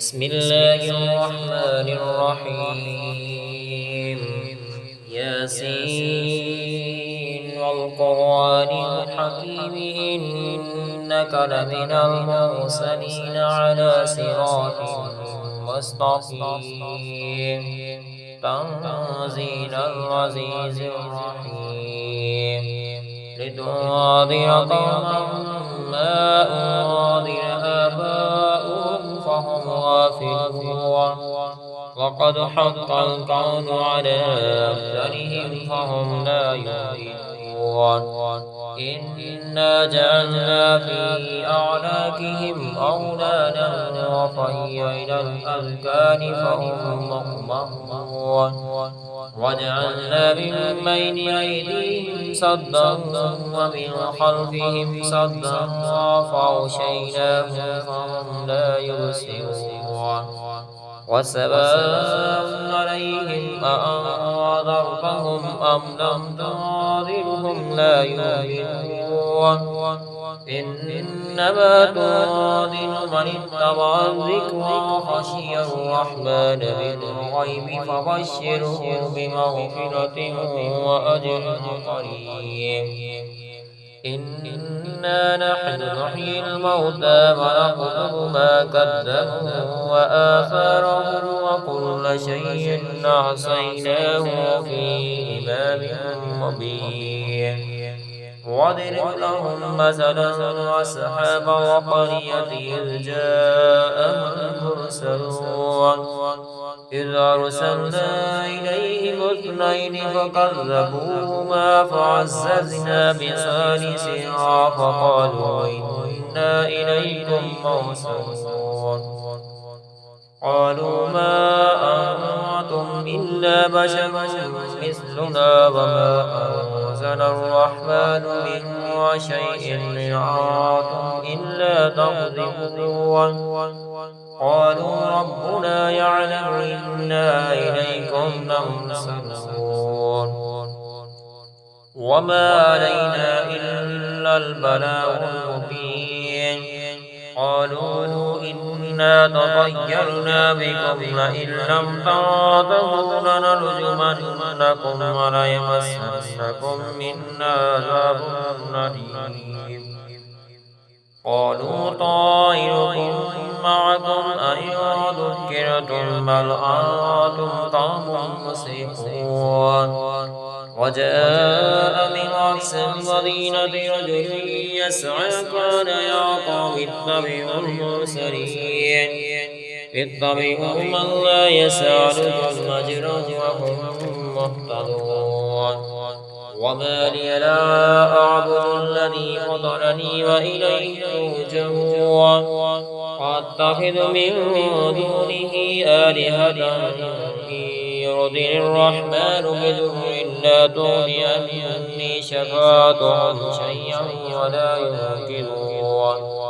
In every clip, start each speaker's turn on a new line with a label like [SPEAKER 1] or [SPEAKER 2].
[SPEAKER 1] بسم الله الرحمن الرحيم ياسين والقرآن الحكيم إنك لمن المرسلين على صراط مستقيم تنزيل العزيز الرحيم لتنذر قوما ما أنذر آباؤهم فهم غافلون وقد حق القول على أكثرهم فهم لا يؤمنون إنا جعلنا في أعناقهم أغلالا وفهي الأذقان فهم مقمحون وجعلنا من بين أيديهم سدا ومن خلفهم سدا فأغشيناهم فهم لا يبصرون وسواء عليهم أأنذرتهم أم لم تنذرهم لا يؤمنون إنما تنذر من اتبع الذكر وخشي الرحمن بالغيب فبشره بمغفرة وأجر قريب إنا نحن نحيي الموتى ونكتب ما قدموا وآثارهم وكل شيء أحصيناه في إمام مبين واضرب لهم مثلا أصحاب القرية إذ جاءهم المرسلون إذ أرسلنا إليهم اثنين فكذبوهما فعززنا بثالث فقالوا إنا إليكم مرسلون قالوا ما أنتم إلا بشر مثلنا وما أنزل الرحمن من شيء إن أنتم إلا تكذبون قالوا ربنا يعلم إنا إليكم لمرسلون وما علينا إلا البلاغ المبين قالوا إنا تطيرنا بكم لئن لم تنتهوا لنرجمنكم وليمسنكم منا عذاب أليم قالوا طائركم معكم أئن ذكرتم بل أنتم قوم مسرفون وجاء من أقصى المدينة رجل يسعى قال يا قوم اتبعوا المرسلين اتبعوا من لا يسألكم أجرا وهم مهتدون وما لي لا أعبد الذي فطرني وإليه ترجعون وأتخذ من دونه آلهة يرضي الرحمن بضر لا تغني عني شفاعتهم شيئا ولا ينقذون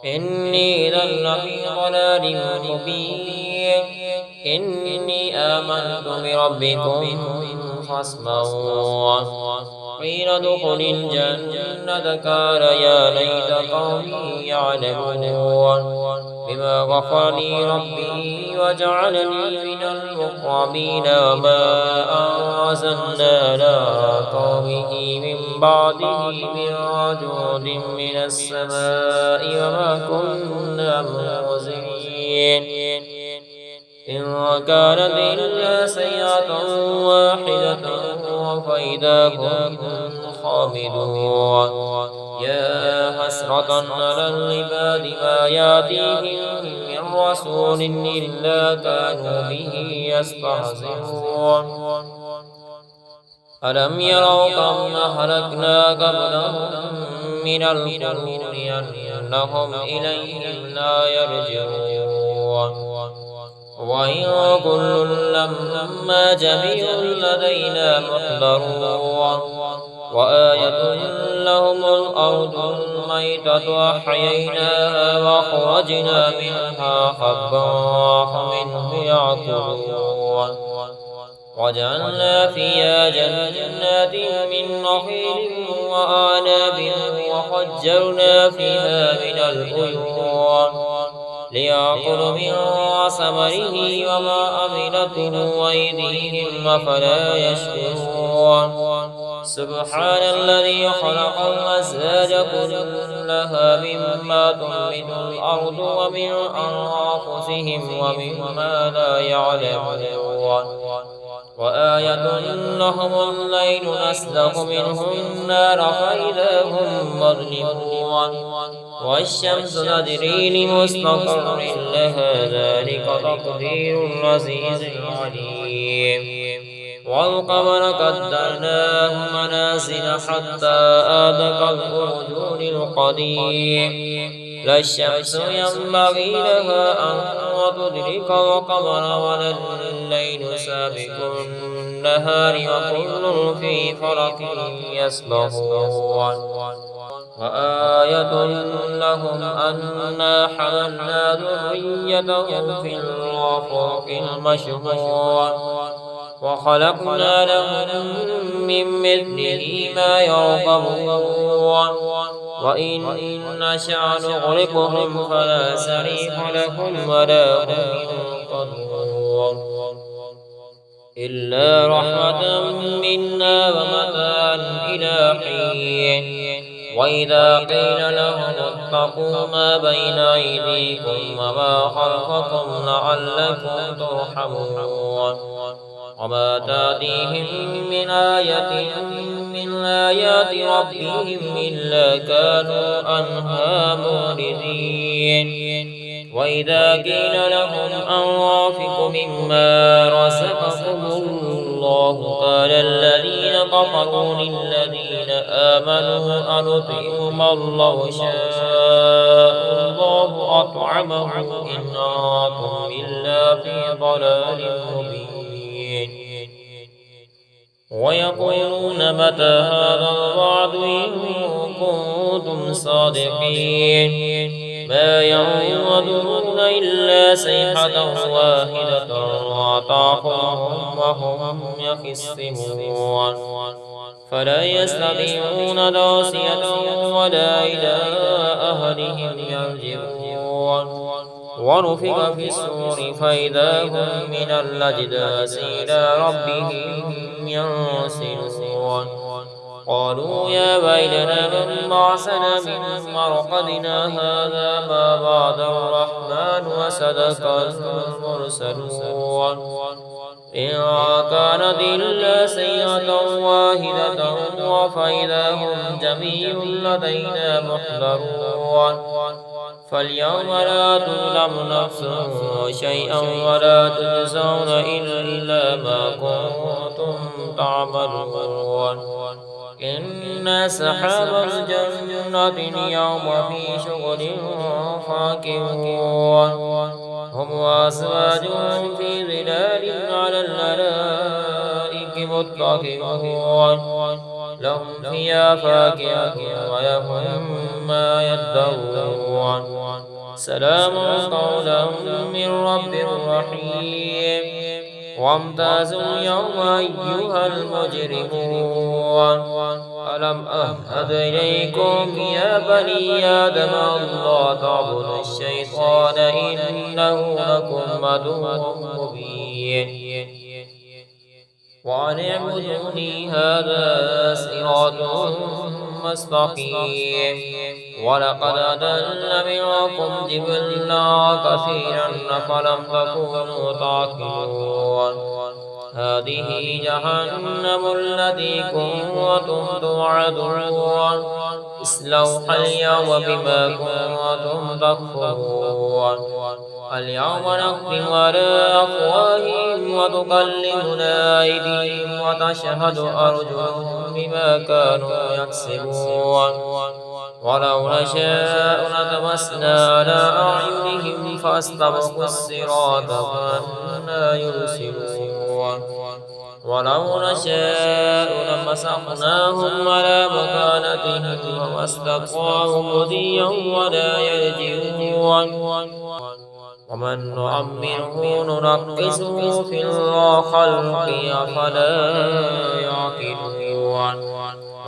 [SPEAKER 1] إني لفي ضلال مبين إني آمنت بربكم فاسمعون قيل ادخل الجنة قال يا ليت قومي يعلمون بما غفر لي ربي وجعلني من المقربين وما أرسلنا على قومه من بعده من جود من السماء وما كنا منزلين إن كانت إلا سيئة واحدة فإذا هم خامدون يا حسرة على العباد ما يأتيهم من رسول إلا كانوا به يستهزئون ألم يروا كم أهلكنا قبلهم من القرون أنهم إليهم لا يرجعون وإن كل لما جميع لدينا محضرون وآية لهم الأرض الميتة أحييناها وأخرجنا منها حبا فمنه يأكلون وجعلنا فيها جنات من نخيل وأعناب وفجرنا فيها من العيون ليأكلوا من ثمره وما عملته أيديهم أفلا يشكرون سبحان الذي خلق الأزواج كلها مما تنبت الأرض ومن أنفسهم ومما لا يعلمون وآية لهم الليل نسلخ منه النار فإذا هم مظلمون والشمس تجري لمستقر لها ذلك تقدير العزيز العليم والقمر قدرناه منازل حتى عاد كالعرجون القديم لا الشمس ينبغي لها أن تدرك القمر ولا الليل سابق النهار وكل في فلك يسبحون وآية لهم أنا حملنا ذريتهم في الأفق المشهور وخلقنا لهم من مثله ما يركبون وإن نشأ نغرقهم فلا صريخ لهم ولا هم ينقذون إلا رحمة منا ومتاعا إلى حين وإذا قيل لهم اتقوا ما بين أيديكم وما خلفكم لعلكم ترحمون وما تأتيهم من آية من آيات ربهم إلا كانوا عنها معرضين وإذا قيل لهم أنفقوا مما رزقكم الله قال الذين كفروا للذين آمنوا أنطعم الله شاء الله أطعمه إن أنتم إلا في ضلال مبين ويقولون متى هذا الوعد إن كنتم صادقين ما ينظرون إلا صيحة واحدة وأطاعهم وهم يخصمون فلا يستطيعون توصية ولا إلى أهلهم يرجعون ونفخ في الصور فإذا هم من الأجداث إلى ربهم ينسلون قالوا يا ويلنا من بعثنا من مرقدنا هذا ما بعد الرحمن وصدق المرسلون إن كانت إلا سيئة واحدة فإذا هم جميع لدينا محضرون فاليوم لا تظلم نفس شيئا ولا تجزون إلا ما كنتم تعملون إن سحاب الجنة اليوم في شغل فاكهون هم وأزواجهم في ظلال على الأرائك متكئون لهم فيها فاكهة ولهم ما يدعون سلام قولا من رب رحيم وامتازوا اليوم أيها المجرمون ألم أعهد إليكم يا بني آدم ألا تعبدوا الشيطان إنه لكم عدو مبين وأن اعبدوني هذا صراط مستقيم ولقد أضل منكم جبلا كثيرا فلم تكونوا تعقلون هذه جهنم التي كنتم توعدون اصلوها اليوم بما كنتم تكفرون اليوم نختم على أفواههم وتكلمنا أيديهم وتشهد أرجلهم بما كانوا يكسبون ولو نشاء لطمسنا على أعينهم فاستبقوا الصراط فأنى يبصرون ولو نشاء لمسخناهم على مكانتهم وما استطاعوا مضيا ولا يرجعون ومن نعمره ننقصه في الخلق أفلا يعقلون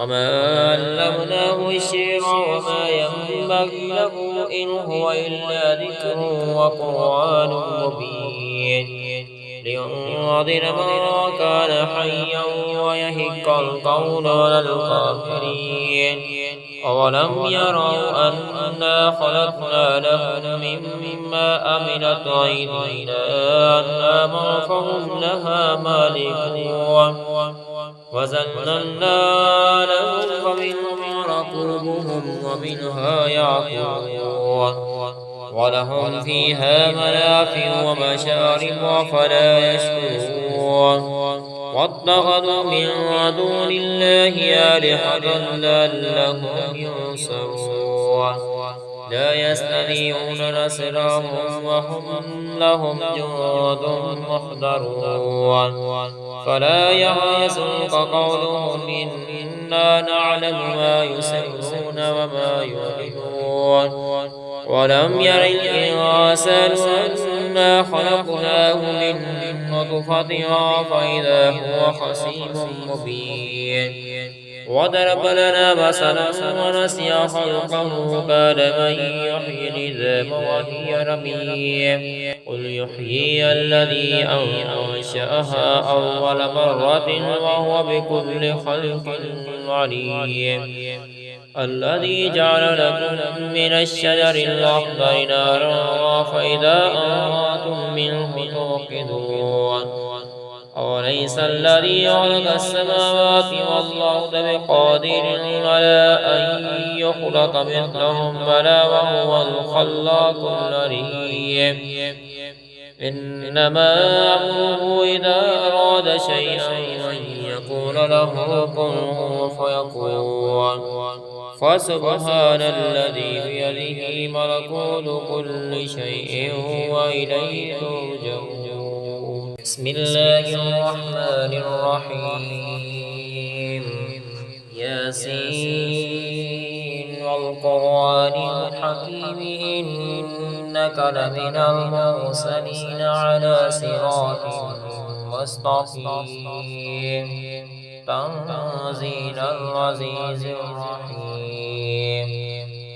[SPEAKER 1] وما علمناه الشعر وما ينبغي له إن هو إلا ذكر وقرآن مبين لينذر من كان حيا ويحق القول على الكافرين أولم يروا أنا خلقنا لهم مما عملت أيدينا أنعاما فهم لها مالكون وزللنا لهم فمنهم ركوبهم ومنها يأكلون ولهم فيها منافع ومشارب أفلا يشكرون واتخذوا من دون الله آلهة لعلهم ينصرون لا يستطيعون نصرهم وهم لهم جند محضرون فلا يحزنك قولهم إنا نعلم ما يسرون وما يعلنون ولم ير الإنسان أنا خلقناه من نطفة فإذا هو خصيم مبين وضرب لنا مثلا ونسي خلقه قال من يحيي العظام وهي رميم قل يحيي الذي أنشأها أول مرة وهو بكل خلق عليم الذي جعل لكم من الشجر الأخضر نارا فإذا أنتم منه توقدون أوليس الذي خلق السماوات والأرض بقادر على أن يخلق مثلهم بلى وهو الخلاق العليم إنما أمره إذا أراد شيئا أن يقول له كن فيكون فسبحان الذي بيده ملكوت كل شيء وإليه ترجعون بسم الله الرحمن الرحيم ياسين والقرآن الحكيم إنك لمن المرسلين على صراط مستقيم تنزيل العزيز الرحيم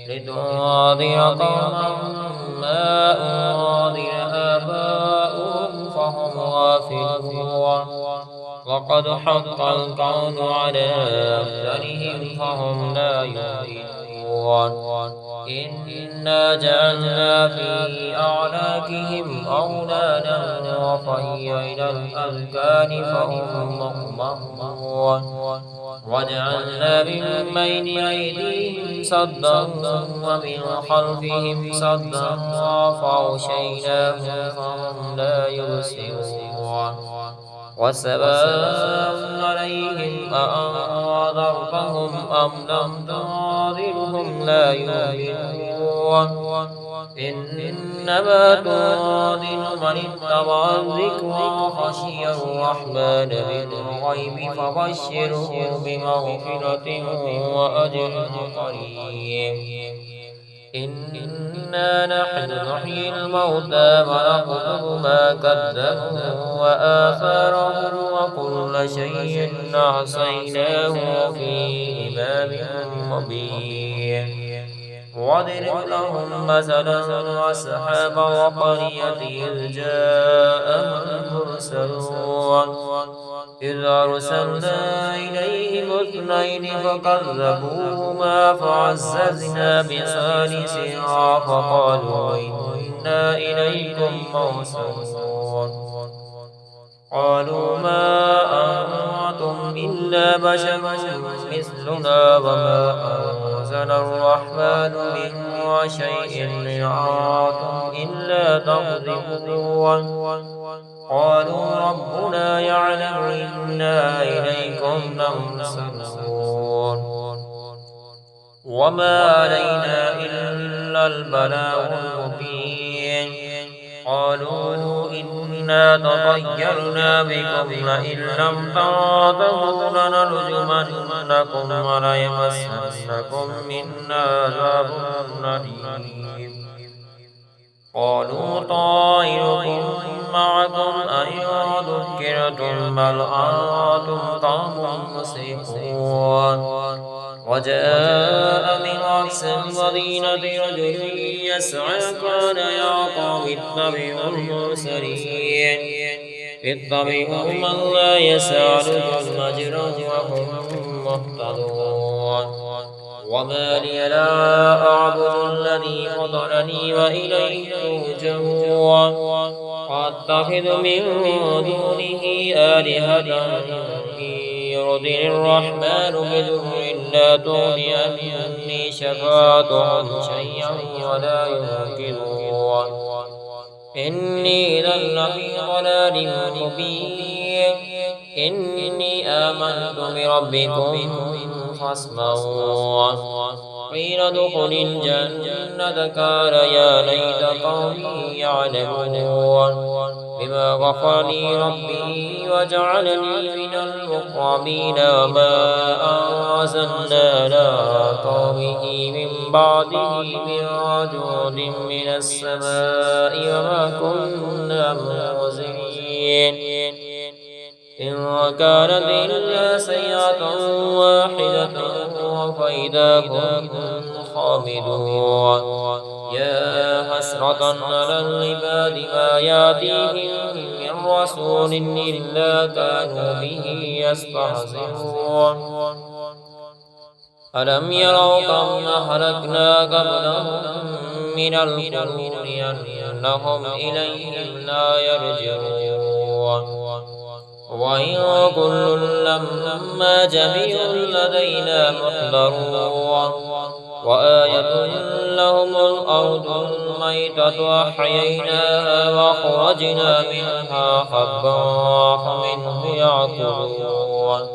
[SPEAKER 1] لتنذر قوما ما أنذر آباؤهم فهم غافلون وقد حق القول على أكثرهم فهم لا يؤمنون إنا جعلنا في أعناقهم أغلالا وفهي إلى الأذقان فهم مقمحون وجعلنا من بين أيديهم سدا ومن خلفهم سدا فأغشيناهم فهم لا يبصرون وسواء عليهم أأنذرتهم أم لم تنذرهم لا يؤمنون إنما تنذر من اتبع الذكر وخشي الرحمن بالغيب فبشره بمغفرة وأجر قريب إنا نحن نحيي الموتى ونكتب ما كذبوا وآثارهم وكل شيء أحصيناه في إمام مبين واضرب لهم مثلا أصحاب القرية إذ جاءهم المرسلون إذ أرسلنا إليهم اثنين فكذبوهما فعززنا بثالث فقالوا إنا إليكم مرسلون قالوا ما أنتم إلا بشر مثلنا وما أنزل الرحمن من شيء إن أنتم إلا تكذبون قالوا ربنا يعلم إنا إليكم لمرسلون وما علينا إلا البلاغ المبين قالوا إنا تطيرنا بكم لئن لم تنتهوا لنرجمنكم وليمسنكم منا عذاب أليم قالوا طائركم معكم أئن ذكرتم بل أنتم قوم مسرفون وجاء من أقصى المدينة رجل يسعى قال يا قوم اتبعوا المرسلين اتبعوا من لا يسألكم أجرا وهم مهتدون وما لي لا أعبد الذي فطرني وإليه ترجعون وأتخذ من دونه آلهة إن يردني الرحمن بضر لا تغني عني شفاعتهم شيئا ولا ينقذون إني إذا لفي ضلال مبين إني آمنت بربكم فاسمعون قيل ادخل الجنة قال يا ليت قومي يعلمون بما غفر لي ربي وجعلني من المكرمين وما أنزلنا على قومه من بعده من رجل من السماء وما كنا منزلين إن كانت إلا سيئة واحدة فإذا هم خامدون يا حسرة على العباد ما يأتيهم من رسول إلا كانوا به يستهزئون ألم يروا كم أهلكنا قبلهم من القرون أنهم إليهم لا يرجعون وإن كل لما جميع لدينا محضرون وآية لهم الأرض الميتة أحييناها وأخرجنا منها حبا فمنه يأكلون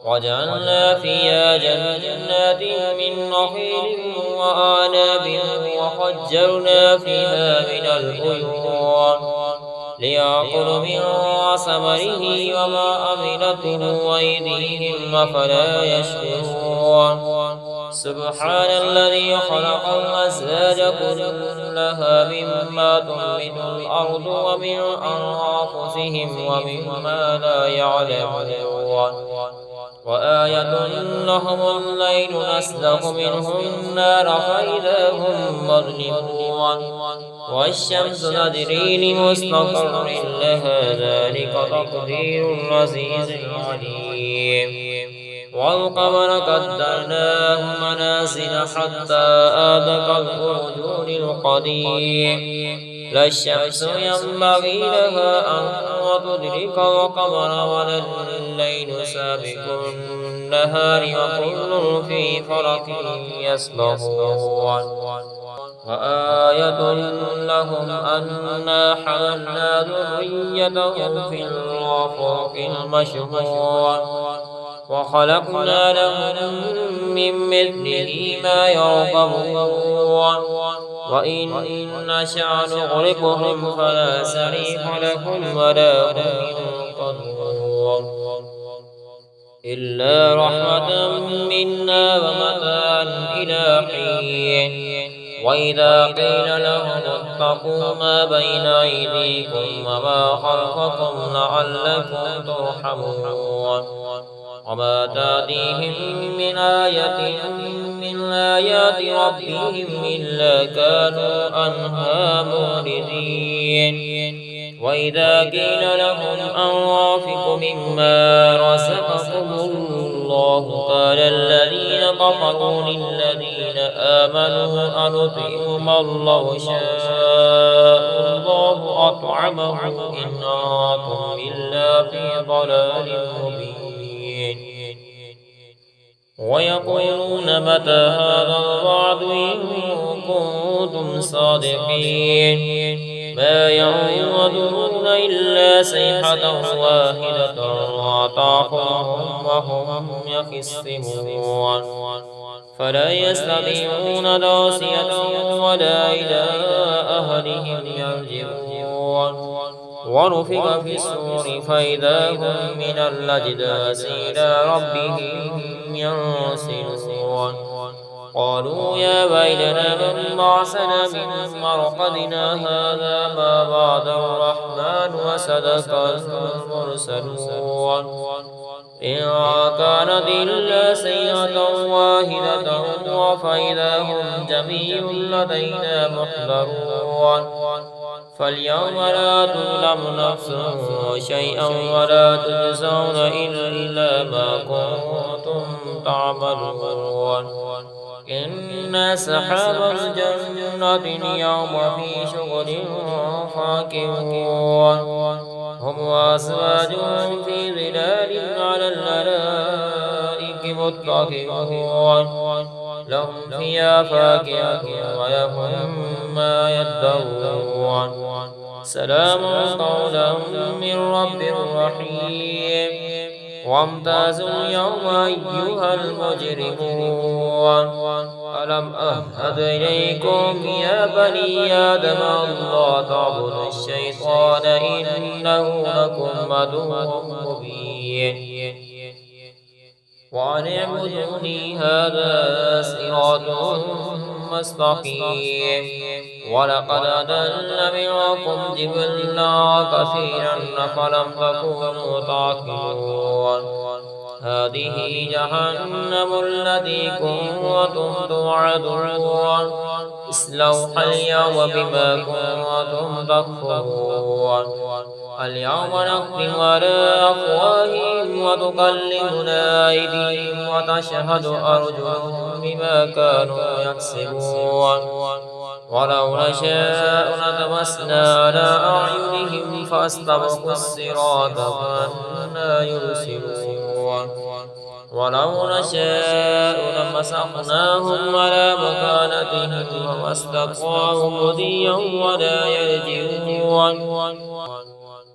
[SPEAKER 1] وجعلنا فيها جنات من نخيل وأعناب وفجرنا فيها من العيون ليأكلوا من ثمره وما عملته أيديهم أفلا يشكرون سبحان الذي خلق الأزواج كلها مما تنبت الأرض ومن أنفسهم ومما لا يعلمون وآية لهم الليل نسلخ منه النار فإذا هم مظلمون والشمس تجري لمستقر لها ذلك تقدير العزيز العليم والقمر قدرناه منازل حتى عاد كالعرجون القديم لا الشمس ينبغي لها أن تدرك القمر ولا الليل سابق النهار وكل في فلك يسبحون وآية لهم أنا حملنا ذريتهم في الأفق المشهور وخلقنا لهم من مثله ما يركبون وإن نشأ نغرقهم فلا صريخ لهم ولا هم ينقذون إلا رحمة منا ومتاعا إلى حين وإذا قيل لهم اتقوا ما بين أيديكم وما خلفكم لعلكم ترحمون وما تأتيهم من آية من آيات ربهم إلا كانوا عنها معرضين وإذا قيل لهم أنفقوا مما رزقكم الله قال الذين كفروا للذين آمنوا أنطعم الله شاء الله أطعمه إن أنتم إلا في ضلال مبين ويقولون متى هذا الوعد إن كنتم صادقين ما ينظرون إلا صيحة واحدة وتأخذهم وهم يخصمون فلا يستطيعون ناصية ولا إلى أهلهم يرجعون ونفخ في الصور فإذا هم من الأجداث إلى ربهم ينسلون قالوا يا ويلنا من بعثنا من مرقدنا هذا ما بعد الرحمن وصدق المرسلون إن كانت إلا سيئة واحدة فإذا هم جميع لدينا محضرون فاليوم لا تظلم نفس شيئا ولا تجزون إلا ما كنتم تعملون إن أصحاب الجنة اليوم في شغل فاكهون هم وأزواجهم في ظلال على الأرائك متكئون لهم فيها فاكهة ولهم ما يدعون سلام قولا من رب رحيم وامتازوا اليوم أيها المجرمون ألم أعهد إليكم يا بني آدم ألا تعبدوا الشيطان إنه لكم عدو مبين وأن اعبدوني هذا صراط مستقيم ولقد أضل منكم جبلا كثيرا فلم تكونوا تعقلون هذه جهنم التي كنتم توعدون اصلوها اليوم بما كنتم تكفرون اليوم نختم على أفواههم وتكلمنا أيديهم وتشهد أرجلهم بما كانوا يكسبون ولو نشاء لطمسنا على أعينهم فاستبقوا الصراط فأنى يبصرون ولو نشاء لمسخناهم على مكانتهم وما استطاعوا مضيا ولا يرجعون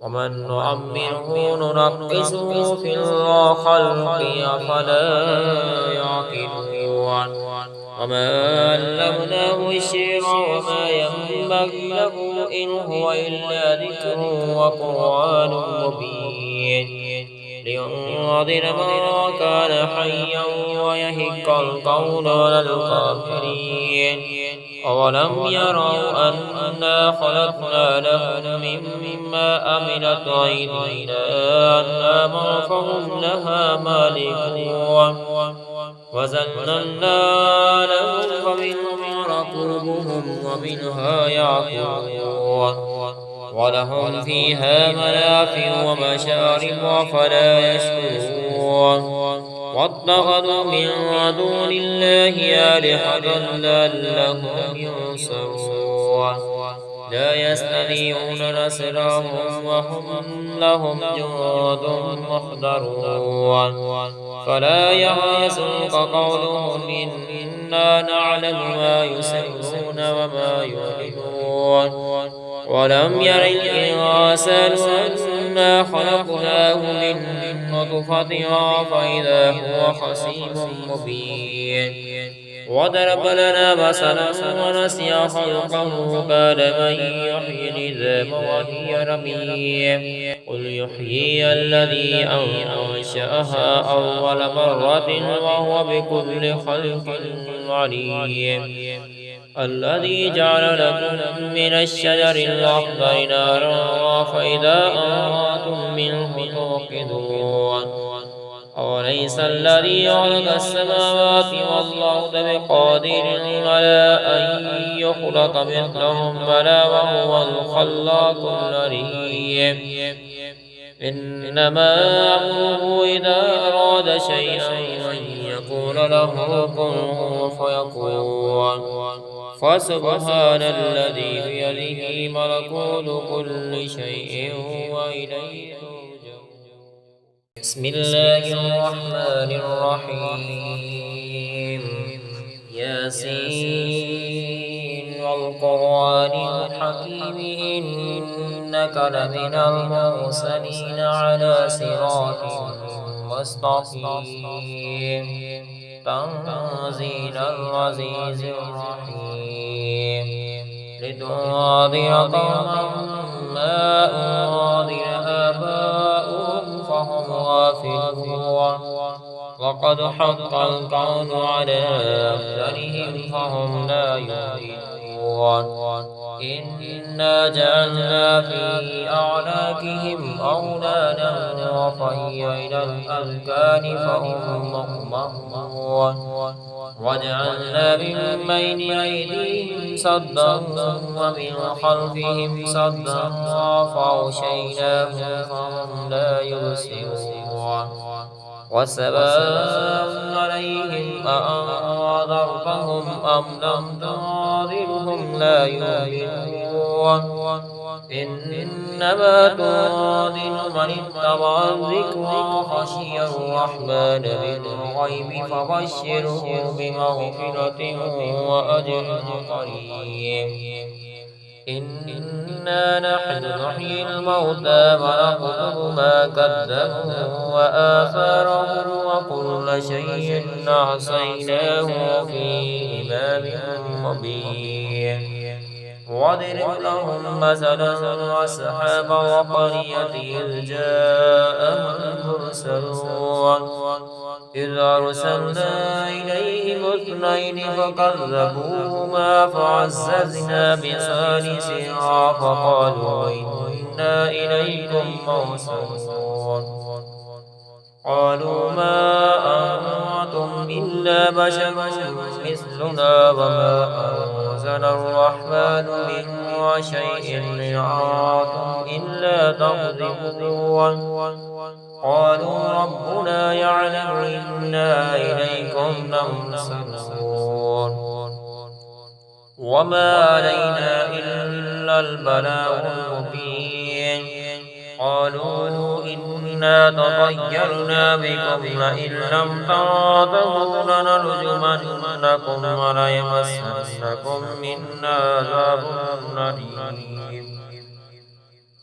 [SPEAKER 1] ومن نعمره ننقصه في الخلق أفلا يعقلون وما علمناه الشعر وما ينبغي له إن هو إلا ذكر وقرآن مبين لينذر من كان حيا ويهق القول على الكافرين أولم يروا أنا خلقنا لهم مما عملت أيدينا أنعاما فهم لها مالكون وزللنا لهم فمنهم ركوبهم ومنها يأكلون ولهم فيها منافع ومشارب أفلا يشكرون واتخذوا من دون الله آلهة لعلهم ينصرون لا يستطيعون نصرهم وهم لهم جند محضرون فلا يحزنك قولهم إنا نعلم ما يسرون وما يعلنون ولم ير الإنسان أنا خلقناه من نطفة فإذا هو خصيم مبين وضرب لنا مثلا ونسي خلقه قال من يحيي العظام وهي رميم قل يحيي الذي أنشأها أول مرة وهو بكل خلق عليم الذي جعل لكم من الشجر الأخضر نارا فإذا أنتم منه توقدون أوليس الذي خلق السماوات والأرض بقادر على أن يخلق مثلهم بلى وهو الخلاق العليم إنما أمره إذا أراد شيئا أن يقول له كن فيكون فسبحان الذي بيده ملكوت كل شيء وإليه ترجعون بسم الله الرحمن الرحيم ياسين والقرآن الحكيم إنك لمن المرسلين على صراط مستقيم تنزيل العزيز الرحيم لتنذر قوما ما أنذر آباؤهم فهم غافلون وقد حق القول على أكثرهم فهم لا يؤمنون إنا جعلنا في أعناقهم أغلالا وفهي إلى الأذقان فهم مقمحون وجعلنا من بين أيديهم سدا ومن خلفهم سدا فأغشيناهم فهم لا يبصرون وسواء عليهم أأنذرتهم أم لم تنذرهم لا يؤمنون إنما تنذر من اتبع الذكر وخشي الرحمن بالغيب فبشره بمغفرة وأجر قريب إنا نحن نحيي الموتى ونكتب ما قدموا وآثارهم وكل شيء أحصيناه في إمام مبين واضرب لهم مثلا أصحاب القرية إذ جاءهم المرسلون إذ أرسلنا إليهم اثنين فكذبوهما فعززنا بثالث فقالوا إنا إليكم مرسلون قالوا ما أنتم إلا بشر مثلنا وما أنزل الرحمن من شيء إن أنتم إلا تكذبون قالوا ربنا يعلم إنا إليكم لمرسلون وما علينا إلا البلاغ المبين قالوا إنا تطيرنا بكم لئن لم تنتهوا لنرجمنكم وليمسنكم منا عذاب أليم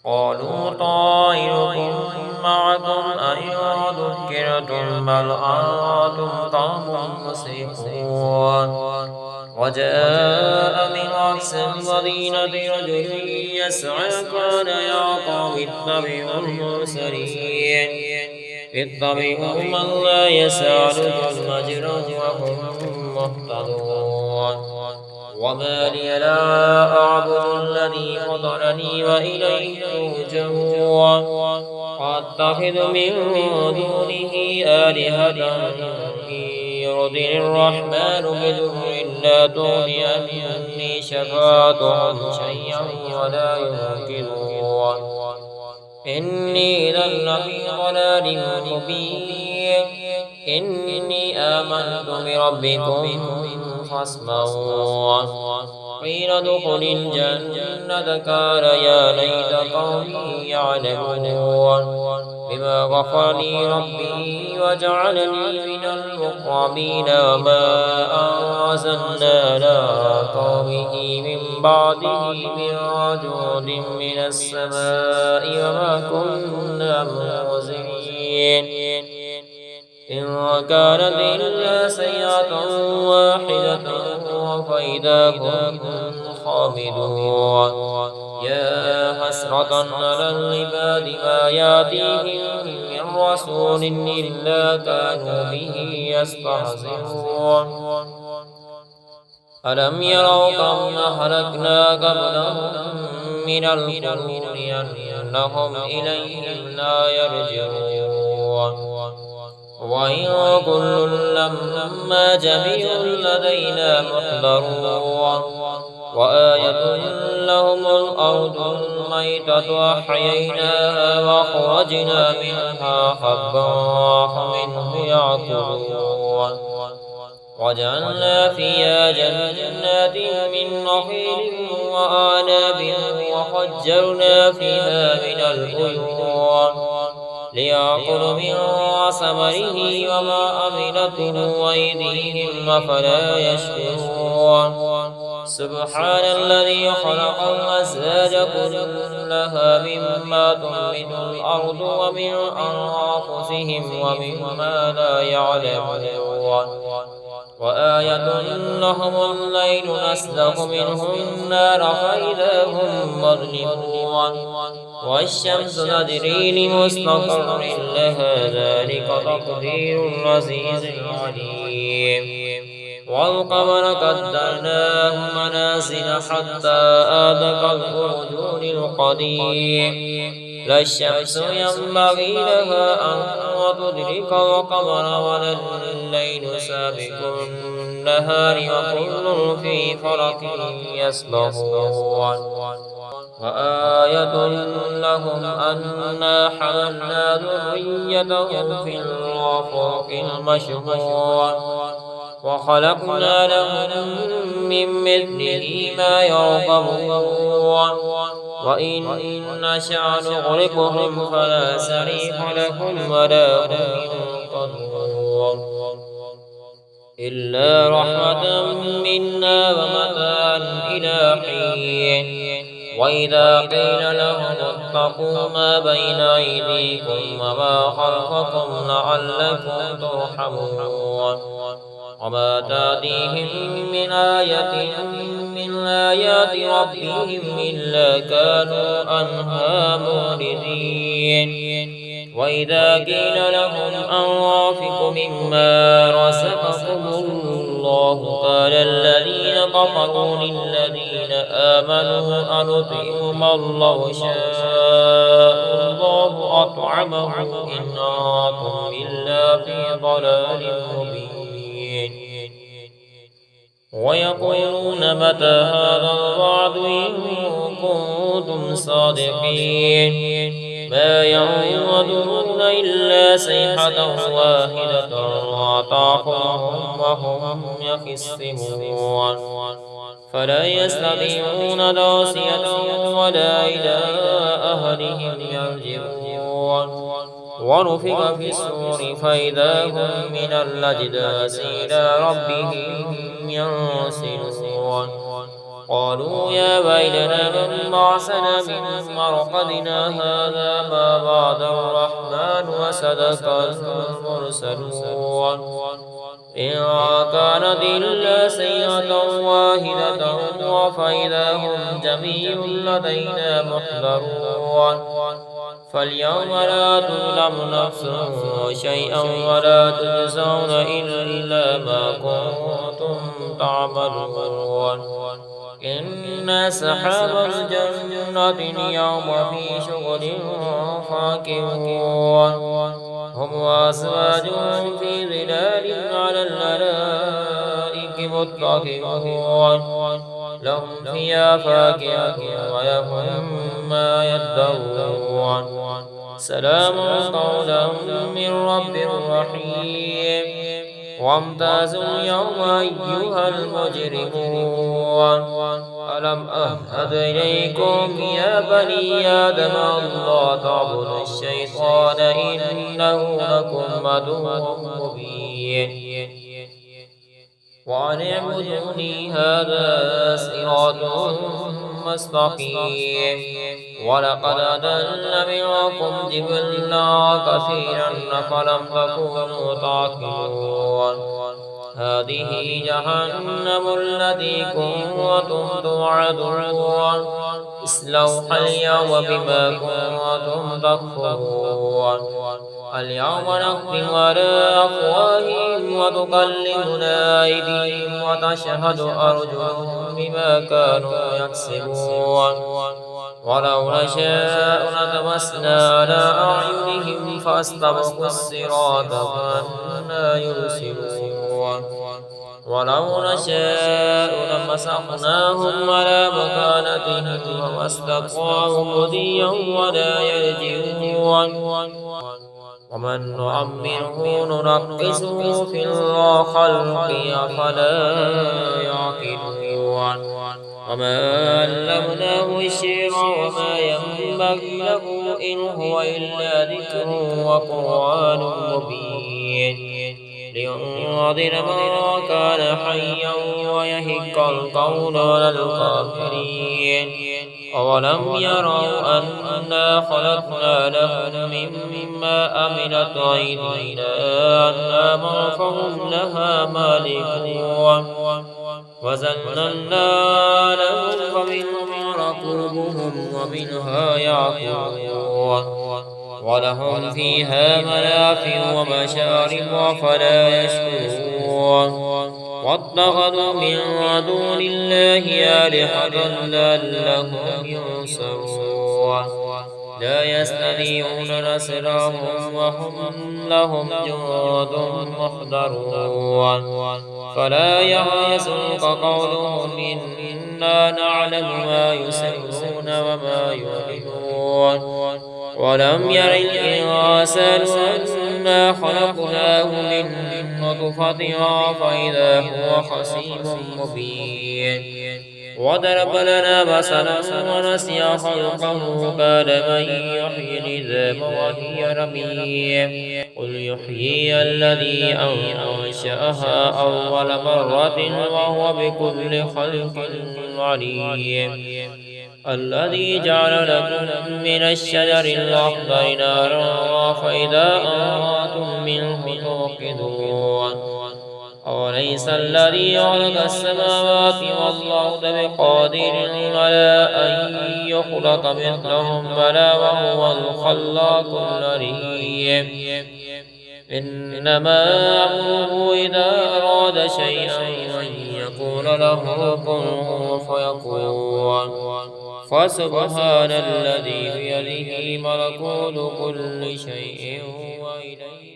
[SPEAKER 1] قالوا طائركم معكم أئن ذكرتم بل أنتم قوم مسرفون وجاء من أقصى المدينة رجل يسعى قال يا قوم اتبعوا المرسلين اتبعوا من لا يسألكم أجرا وهم مهتدون وما لي لا أعبد الذي فطرني وإليه ترجعون وأتخذ من دونه آلهة يردني الرحمن بضر لا تغني عني شفاعتهم شيئا ولا ينقذون إني إذا لفي ضلال مبين إني آمنت بربكم فاسمعون قيل ادخل الجنة قال يا ليت قومي يعلمون بما غفر لي ربي وجعلني من المقربين وما أنزلنا على قومه من بعده من رجود من السماء وما كنا منزلين إن كانت إلا سيئة واحدة فإذا هم خامدون يا حسرة على العباد ما يأتيهم من رسول إلا كانوا به يستهزئون ألم يروا كم أهلكنا قبلهم من القرون أنهم إليهم لا يرجعون وإن كل لما جميع لدينا محضرون وآية لهم الأرض الميتة أحييناها وأخرجنا منها حبا فمنه يأكلون وجعلنا فيها جنات من نخيل وأعناب وفجرنا فيها من العيون ليأكلوا من ثمره وما عملته أيديهم أفلا يشكرون سبحان الذي خلق الأزواج كلها مما تنبت الأرض ومن أنفسهم ومما لا يعلمون وآية لهم الليل نسلخ منه النار فإذا هم مظلمون والشمس تجري لمستقر لها ذلك تقدير العزيز العليم والقمر قدرناه منازل حتى عاد كالعرجون القديم لا الشمس ينبغي لها أن تدرك القمر ولا الليل سابق النهار وكل في فلك يسبحون وآية لهم أنا حملنا ذريتهم في الرافق المشهور وخلقنا لهم من مثله ما يركبون وإن نشأ نغرقهم فلا صريخ لهم ولا هم ينقذون إلا رحمة منا ومتاعا إلى حين وإذا قيل لهم اتقوا ما بين أيديكم وما خلفكم لعلكم ترحمون وما تأتيهم من آية من آيات ربهم إلا كانوا عنها معرضين وإذا قيل لهم أنفقوا مما رزقكم الله قال الذين كفروا للذين آمنوا أنطعم من لو شاء الله أطعمه إن أنتم إلا في ضلال مبين ويقولون متى هذا الوعد إن كنتم صادقين ما ينظرون إلا صيحة واحدة وأطاعهم وهم يخصمون فلا يستطيعون توصية ولا إلى أهلهم يرجعون ونفخ في الصور فإذا هم من الأجداث إلى ربهم ينسلون قالوا يا ويلنا من بعثنا من مرقدنا هذا ما وعد الرحمن وصدق المرسلون إن كانت إلا سيئة واحدة فإذا هم جميع لدينا محضرون فاليوم لا تظلم نفس شيئا ولا تجزون إلا ما كنتم تعملون إن أصحاب الجنة اليوم في شغل فاكهون هم وأزواجهم في ظلال على الأرائك متكئون لهم فيها فاكهة ولهم ما يدعون سلام قولا من رب رحيم وامتازوا اليوم أيها المجرمون ألم أعهد إليكم يا بني آدم ألا تعبدوا الشيطان إنه لكم عدو مبين وأن اعبدوني هذا صراط مستقيم ولقد أضل منكم جبلا كثيرا فلم تكونوا تعقلون هذه جهنم التي كنتم توعدون اصلوها اليوم بما كنتم تكفرون اليوم نختم على أفواههم وتكلمنا أيديهم وتشهد أرجلهم بما كانوا يكسبون ولو نشاء لطمسنا على أعينهم فاستبقوا الصراط فأنى يبصرون ولو نشاء لمسخناهم على مكانتهم وما استطاعوا مضيا ولا يرجعون ومن نعمره ننقصه في الخلق أفلا يعقلون وما علمناه الشعر وما ينبغي له إن هو إلا ذكر وقرآن مبين لينذر من كان حيا ويحق القول على الكافرين أولم يروا أنا خلقنا لهم مما عملت أيدينا أنعاما فهم لها مالكون وزللنا لهم فمنهم ركوبهم ومنها يأكلون ولهم فيها منافع ومشارب أفلا يشكرون واتخذوا من دون الله آلهة لعلهم ينصرون لا يستطيعون نصرهم وهم لهم جند محضرون فلا يحزنك قولهم إنا نعلم ما يسرون وما يعلنون ولم ير الإنسان أنا خلقناه من نطفة فإذا هو خصيم مبين وضرب لنا مثلا ونسي خلقه قال من يحيي العظام وهي رميم قل يحيي الذي أنشأها أول مرة وهو بكل خلق عليم الذي جعل لكم من الشجر الأخضر نارا فإذا أنتم منه توقدون أوليس الذي خلق السماوات والأرض بقادر على أن يخلق مثلهم بلى وهو الخلاق العليم إنما أمره إذا أراد شيئا أن يقول له كن فيكون فسبحان الذي بيده ملكوت كل شيء وإليه